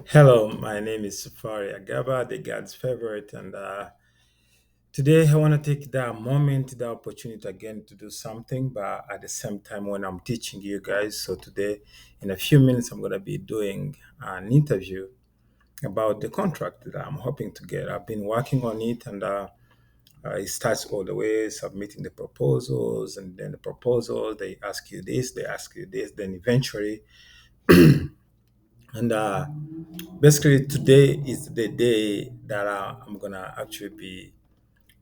Hello, my name is Safari Agaba, the God's favorite, and today I want to take that moment, the opportunity again to do something, but at the same time when I'm teaching you guys. So today, in a few minutes, I'm going to be doing an interview about the contract that I'm hoping to get. I've been working on it, and it starts all the way submitting the proposals, and then the proposal they ask you this, they ask you this, then eventually, and basically, today is the day that I'm gonna actually be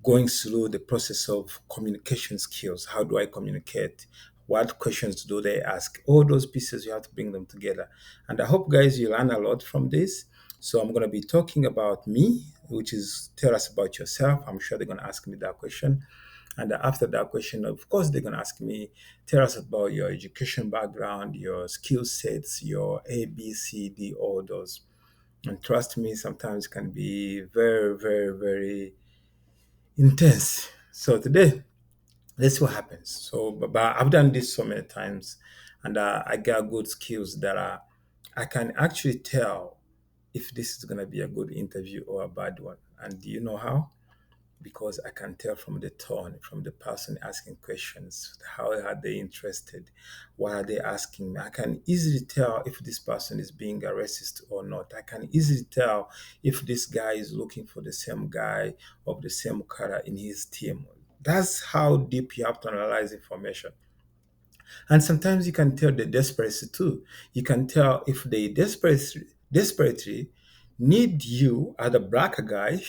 going through the process of communication skills. How do I communicate? What questions do they ask? All those pieces, you have to bring them together. And I hope, guys, you learn a lot from this. So I'm going to be talking about me, which is tell us about yourself. I'm sure they're going to ask me that question. And after that question, of course, they're going to ask me, tell us about your education background, your skill sets, your A, B, C, D, all those. And trust me, sometimes can be very, very, very intense. So today, let's see what happens. So, but I've done this so many times, and I got good skills that I can actually tell if this is going to be a good interview or a bad one. And do you know how? Because I can tell from the tone, from the person asking questions, how are they interested, what are they asking me. I can easily tell if this person is being a racist or not. I can easily tell if this guy is looking for the same guy of the same color in his team. That's how deep you have to analyze information. And sometimes you can tell the desperation too. You can tell if they desperately need you as a black guy.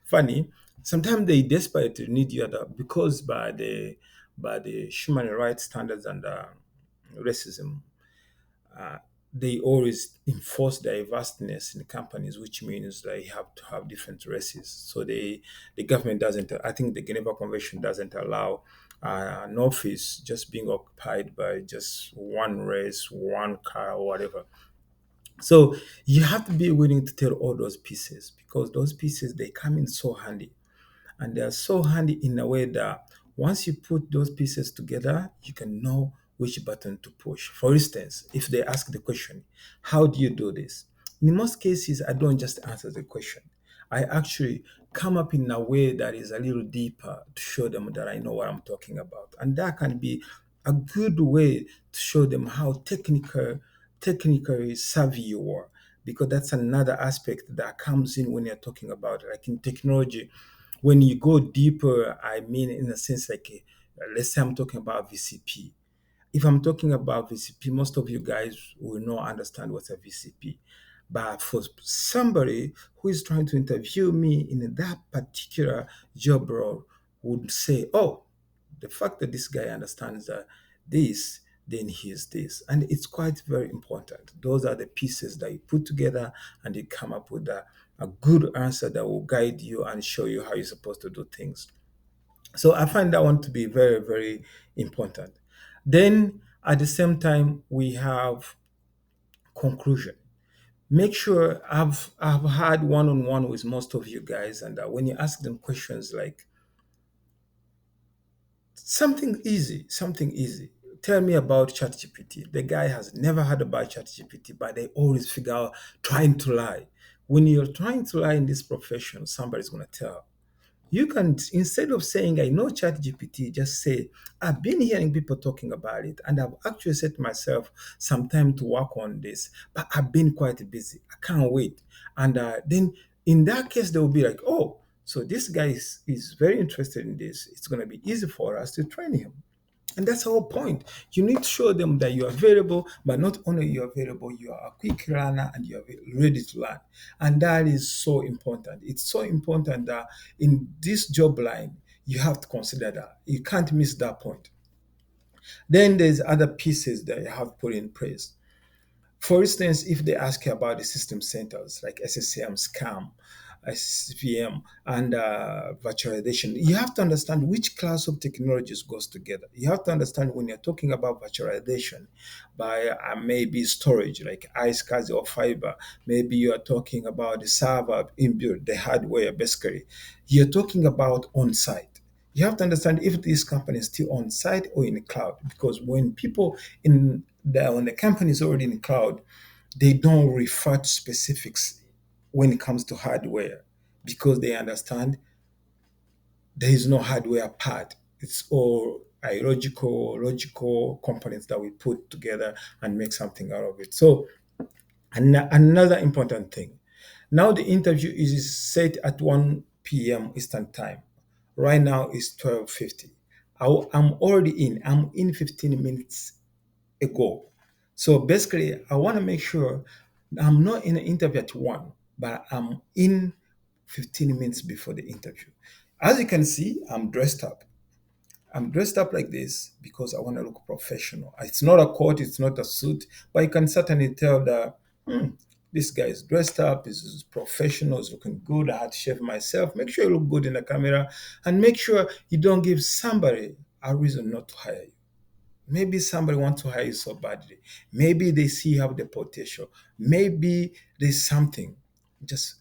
Funny. Sometimes they desperately need you because by the human rights standards and racism, uh, they always enforce diverseness in companies, which means they have to have different races. So the government doesn't. I think the Geneva Convention doesn't allow an office just being occupied by just one race, one car, or whatever. So you have to be willing to tell all those pieces because those pieces they come in so handy, and they are so handy in a way that once you put those pieces together, you can know which button to push. For instance, if they ask the question, how do you do this? In most cases, I don't just answer the question. I actually come up in a way that is a little deeper to show them that I know what I'm talking about. And that can be a good way to show them how technically savvy you are. Because that's another aspect that comes in when you're talking about, like in technology, when you go deeper, I mean, in a sense, like, let's say I'm talking about VCP. If I'm talking about VCP, most of you guys will not understand what's a VCP. But for somebody who is trying to interview me in that particular job role, would say, oh, the fact that this guy understands this, then he is this. And it's quite very important. Those are the pieces that you put together and you come up with a good answer that will guide you and show you how you're supposed to do things. So I find that one to be very, very important. Then at the same time, we have conclusion. Make sure I've had one-on-one with most of you guys, and when you ask them questions like something easy. Tell me about ChatGPT. The guy has never heard about ChatGPT, but they always figure out trying to lie. When you're trying to lie in this profession, somebody's gonna tell. You can, instead of saying I know ChatGPT, just say I've been hearing people talking about it, and I've actually set myself some time to work on this, but I've been quite busy. I can't wait. And then in that case, they will be like, oh, so this guy is very interested in this. It's going to be easy for us to train him. And that's the whole point. You need to show them that you are available, but not only you're available, you are a quick learner and you're ready to learn. And that is so important. It's so important that in this job line, you have to consider that. You can't miss that point. Then there's other pieces that you have to put in place. For instance, if they ask you about the system centers like SSM, SCAM, SVM, and virtualization, you have to understand which class of technologies goes together. You have to understand when you're talking about virtualization by maybe storage like iSCSI or fiber, maybe you are talking about the server inbuilt, the hardware basically. You're talking about on-site. You have to understand if this company is still on site or in the cloud, because when people in when the company is already in the cloud, They don't refer to specifics when it comes to hardware because they understand there is no hardware part. It's all illogical, logical components that we put together and make something out of it. So, another important thing. Now the interview is set at 1 p.m. Eastern Time. Right now it's 12:50. I'm already in. I'm in 15 minutes ago. So basically, I want to make sure I'm not in an interview at 1, but I'm in 15 minutes before the interview. As you can see, I'm dressed up. I'm dressed up like this because I want to look professional. It's not a coat, it's not a suit, but you can certainly tell that this guy is dressed up, is professional, is looking good. I had to shave myself. Make sure you look good in the camera and make sure you don't give somebody a reason not to hire you. Maybe somebody wants to hire you so badly. Maybe they see you have the potential. Maybe there's something. Just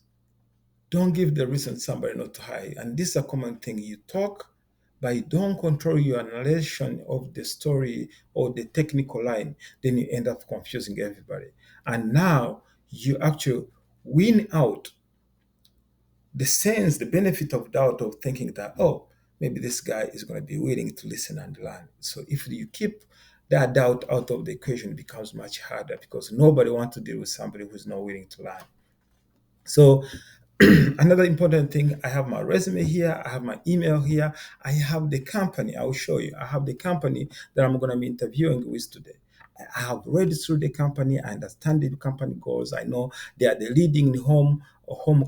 don't give the reason somebody not to hire you. And this is a common thing. You talk, but you don't control your narration of the story or the technical line, then you end up confusing everybody. And now you actually win out the sense, the benefit of doubt of thinking that, oh, maybe this guy is going to be willing to listen and learn. So if you keep that doubt out of the equation, it becomes much harder because nobody wants to deal with somebody who's not willing to learn. So another important thing, I have my resume here, I have my email here, I have the company. I will show you. I have the company that I'm going to be interviewing with today. I have read through the company. I understand the company goals. I know they are the leading in home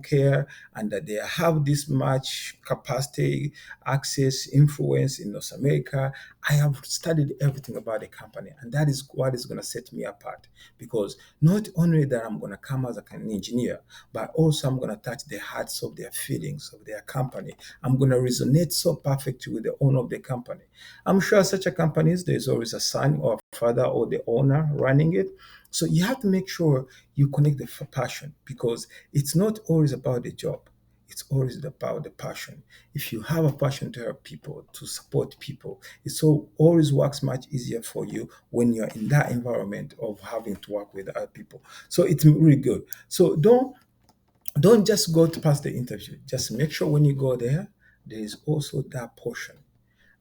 care, and that they have this much capacity, access, influence in North America. I have studied everything about the company, and that is what is going to set me apart. Because not only that I'm going to come as an engineer, but also I'm going to touch the hearts of their feelings of their company. I'm going to resonate so perfectly with the owner of the company. I'm sure such a companies, there's always a son or a father or the owner running it. So you have to make sure you connect the passion because it's not always about the job. It's always about the passion. If you have a passion to help people, to support people, it so always works much easier for you when you're in that environment of having to work with other people. So it's really good. So don't just go to pass the interview. Just make sure when you go there, there is also that portion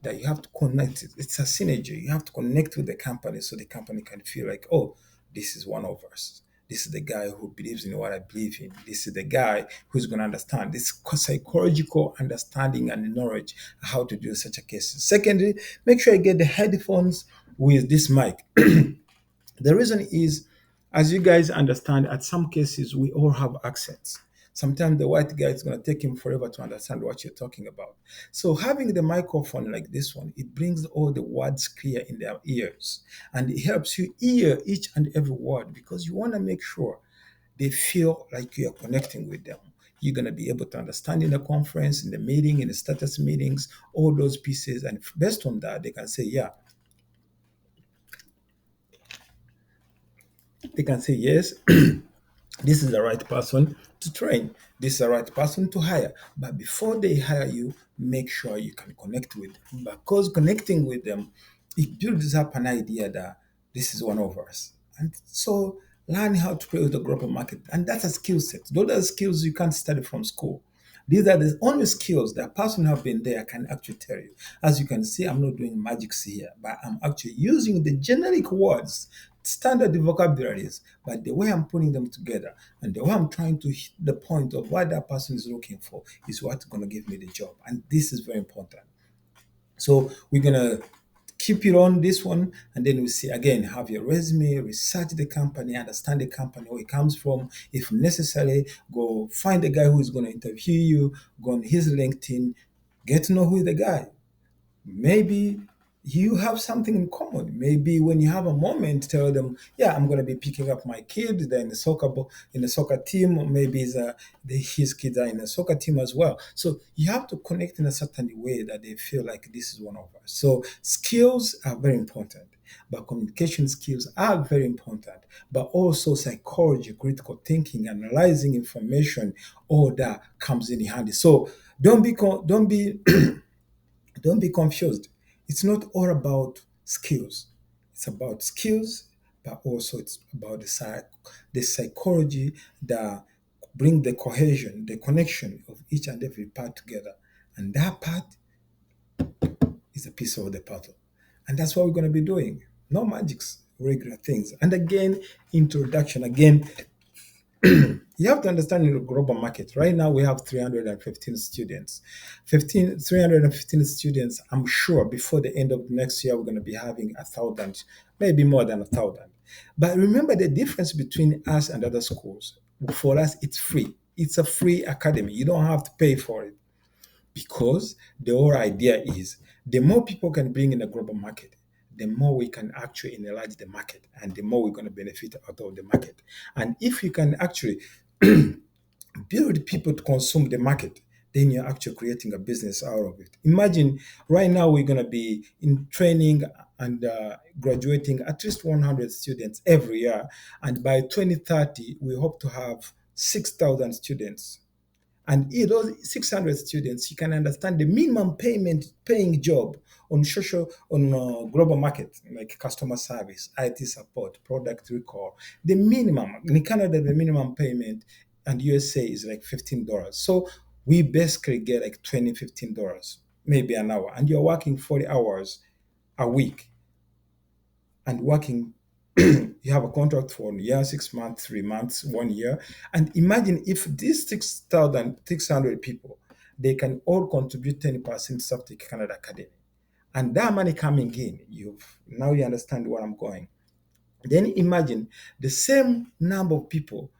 that you have to connect it. It's a synergy. You have to connect with the company so the company can feel like, oh, this is one of us. This is the guy who believes in what I believe in. This is the guy who's going to understand this psychological understanding and knowledge how to do such a case. Secondly, make sure you get the headphones with this mic. The reason is, as you guys understand, at some cases we all have accents. Sometimes the white guy is going to take him forever to understand what you're talking about. So having the microphone like this one, it brings all the words clear in their ears, and it helps you hear each and every word because you want to make sure they feel like you're connecting with them. You're going to be able to understand in the conference, in the meeting, in the status meetings, all those pieces. And based on that, they can say, yeah, they can say, yes, this is the right person to train. This is the right person to hire. But before they hire you, make sure you can connect with them. Because connecting with them, it builds up an idea that this is one of us. And so learn how to play with the global market. And that's a skill set. Those are skills you can't study from school. These are the only skills that a person who have been there can actually tell you. As you can see, I'm not doing magics here, but I'm actually using the generic words, standard vocabularies, but the way I'm putting them together and the way I'm trying to hit the point of what that person is looking for is what's going to give me the job. And this is very important. So we're going to keep it on this one, and then we see again, have your resume, research the company, understand the company, where it comes from. If necessary, go find the guy who is going to interview you, go on his LinkedIn, get to know who is the guy. Maybe you have something in common. Maybe when you have a moment, tell them, "Yeah, I'm going to be picking up my kid. They're in the in the soccer team. Or maybe his kids are in the soccer team as well." So you have to connect in a certain way that they feel like this is one of us. So skills are very important, but communication skills are very important. But also psychology, critical thinking, analyzing information, all that comes in handy. So don't be don't be confused. It's not all about skills. It's about skills, but also it's about the psychology that bring the cohesion, the connection of each and every part together. And that part is a piece of the puzzle. And that's what we're going to be doing. No magics, regular things. And again, introduction. Again, you have to understand in the global market. Right now, we have 315 students. 315 students, I'm sure before the end of next year, we're going to be having 1,000, maybe more than 1,000. But remember the difference between us and other schools. For us, it's free. It's a free academy. You don't have to pay for it because the whole idea is the more people can bring in a global market, the more we can actually enlarge the market and the more we're going to benefit out of the market. And if you can actually build people to consume the market, then you're actually creating a business out of it. Imagine right now we're going to be in training and graduating at least 100 students every year. And by 2030, we hope to have 6,000 students, and in those 600 students, you can understand the minimum paying job on global market, like customer service, IT support, product recall. The minimum in Canada, the minimum payment, and USA is like $15. So we basically get like 20, $15, maybe an hour, and you're working 40 hours a week and working. You have a contract for a year, 6 months, 3 months, 1 year. And imagine if these 6,600 people, they can all contribute 10% to Safety Canada Academy. And that money coming in, you understand where I'm going. Then imagine the same number of people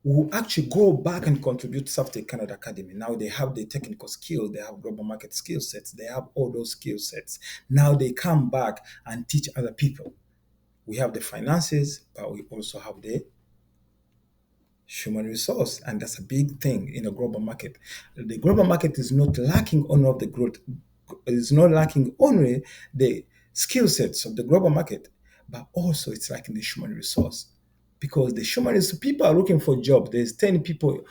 who actually go back and contribute to Safety Canada Academy. Now they have the technical skills, they have global market skill sets, they have all those skill sets. Now they come back and teach other people. We have the finances, but we also have the human resource, and that's a big thing in a global market. The global market is not lacking only of the growth, is not lacking only the skill sets of the global market, but also it's lacking the human resource because the human resource people are looking for jobs. There's 10 people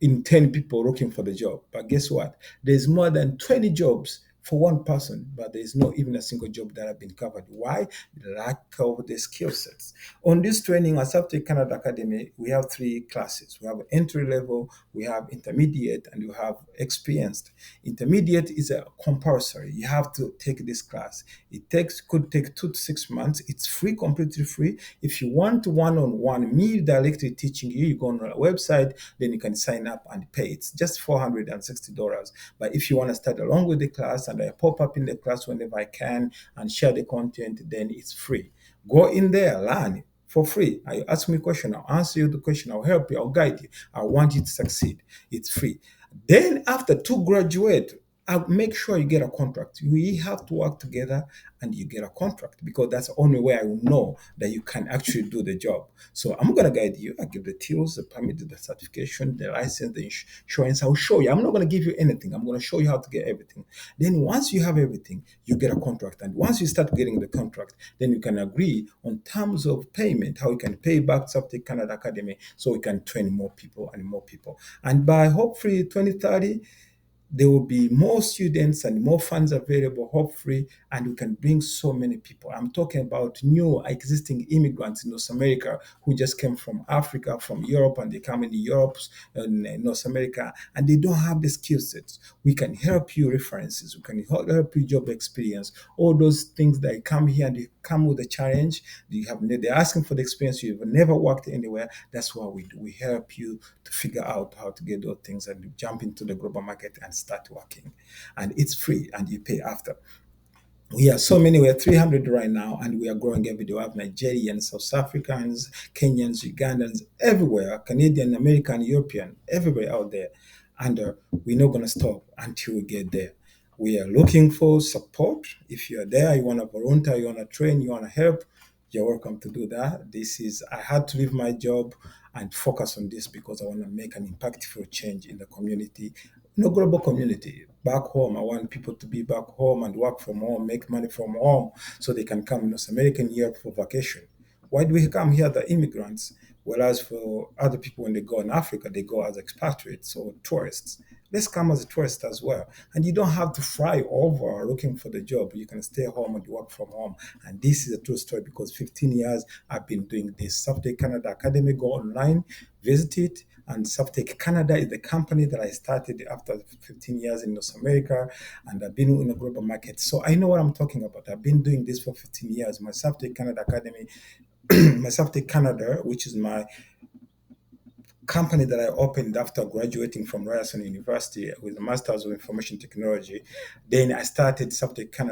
in 10 people looking for the job. But guess what? There's more than 20 jobs for one person, but there's not even a single job that have been covered. Why? The lack of the skill sets. On this training at Safety Canada Academy, we have three classes. We have entry level, we have intermediate, and we have experienced. Intermediate is a compulsory. You have to take this class. Could take 2 to 6 months. It's free, completely free. If you want one-on-one, me directly teaching you, you go on our website, then you can sign up and pay. It's just $460. But if you want to start along with the class and I pop up in the class whenever I can and share the content, then it's free. Go in there, learn for free. I ask me a question, I'll answer you the question, I'll help you, I'll guide you. I want you to succeed. It's free. Then after to graduate, I'll make sure you get a contract. We have to work together and you get a contract because that's the only way I will know that you can actually do the job. So I'm going to guide you. I give the tools, the permit, the certification, the license, the insurance. I'll show you. I'm not going to give you anything. I'm going to show you how to get everything. Then once you have everything, you get a contract. And once you start getting the contract, then you can agree on terms of payment, how you can pay back Safety Canada Academy so we can train more people and more people. And by hopefully 2030, there will be more students and more funds available, hopefully, and we can bring so many people. I'm talking about new existing immigrants in North America who just came from Africa, from Europe, and they come in Europe and North America, and they don't have the skill sets. We can help you references, we can help you job experience, all those things that come here and they come with a challenge. They're asking for the experience. You've never worked anywhere. That's what we do. We help you to figure out how to get those things and jump into the global market and start working. And it's free and you pay after. We are so many, we're 300 right now, and we are growing every day. We have Nigerians, South Africans, Kenyans, Ugandans, everywhere, Canadian, American, European, everywhere out there. And we're not going to stop until we get there. We are looking for support. If you're there, you want to volunteer, you want to train, you want to help, you're welcome to do that. I had to leave my job and focus on this because I want to make an impactful change in the community, global community. Back home, I want people to be back home and work from home, make money from home so they can come in North America and Europe for vacation. Why do we come here, the immigrants? Whereas for other people, when they go in Africa, they go as expatriates or tourists. Let's come as a tourist as well. And you don't have to fly over looking for the job. You can stay home and work from home. And this is a true story because 15 years I've been doing this. Software Canada Academy, go online, visit it. And Software Canada is the company that I started after 15 years in North America, and I've been in the global market. So I know what I'm talking about. I've been doing this for 15 years. My Software Canada Academy, my Software Canada, which is my company that I opened after graduating from Ryerson University with a Master's of Information Technology. Then I started Software Canada